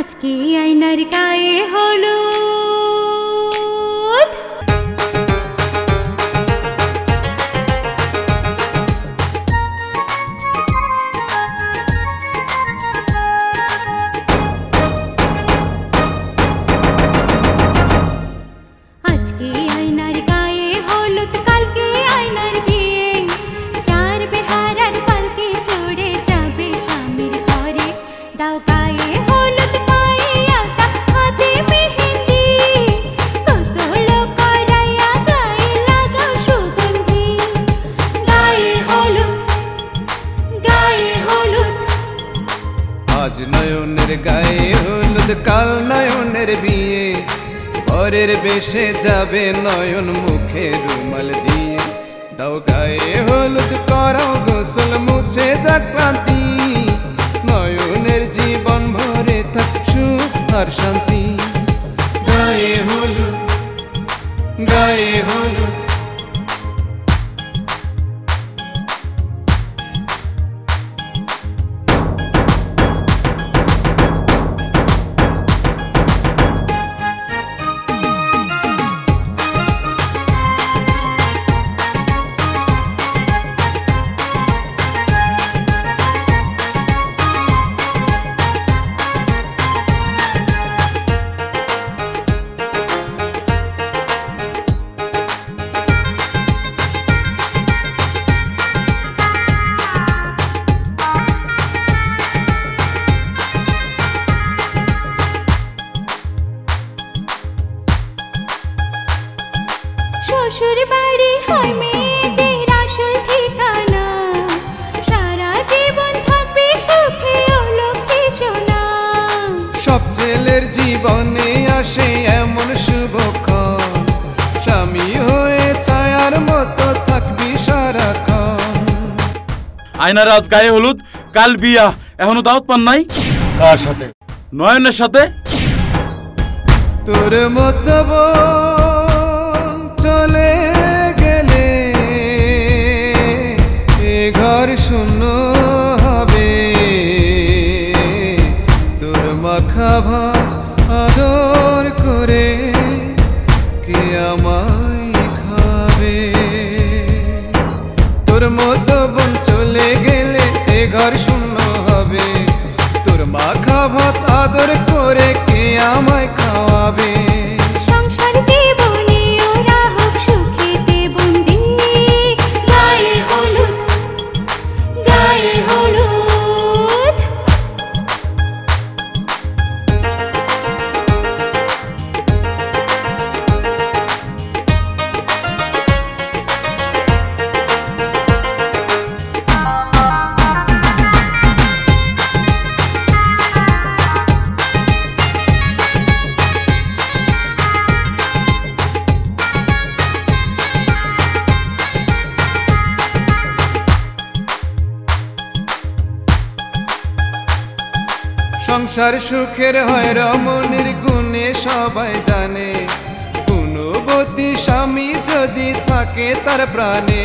আজকে আয়নার গায়ে হলুদ, আজকে আয়নার গায়ে হলুদ, কালকে আয়নার বিয়ে। চার বেহারার পালকি চড়ে যাবে স্বামীর ঘরে। দাও গায়ে হলুদ, পায়ে আলতা, হাতে মেহেন্দি, গোসল করাইয়া গায়ে লাগাও সুগন্ধি। গায়ে হলুদ, গায়ে হলুদ। আজ নয়নের গায়ে হলুদ, কাল নয়নের বিয়ে। পরের বেশে যাবে নয়ন, মুখে রুমাল দিয়ে। দাও গায়ে হলুদ, করাও গোসল, মুছে যাক ক্লান্তি। নয়নের জীবন ভরে থাক সুখ আর শান্তি। গায়ে হলুদ, গায়ে হলুদ। শ্বশুর বাড়ি হয় মেয়েদের আসল ঠিকানা, সারা জীবন থাকবে সুখে ও লক্ষ্মী সোনা। সব ছেলের জীবনে আসে এমন শুভক্ষণ, স্বামী হয়ে ছায়ার মতো থাকবি সারাক্ষণ। আয়নার আজ গায়ে হলুদ, কাল বিয়া, এখনো দাওয়াত পান নাই? কার সাথে? নয়নের সাথে। তোর মতো বোন চলে গেলে এ ঘর শূন্য হবে। তোর মাখা ভাত আদর করে কে আমায় খাবে? তোর মতো বোন চলে গেলে এ ঘর শূন্য হবে। তোর মাখা ভাত আদর করে কে আমায় খাওয়াবে? সংসার জীবনে ওরা হোক সুখেতে বন্দি। গায়ে হলুদ, গায়ে হলুদ। সংসার সুখের হয় রমণীর গুণে সবাই জানে, গুণবতী স্বামী যদি থাকে তার প্রাণে।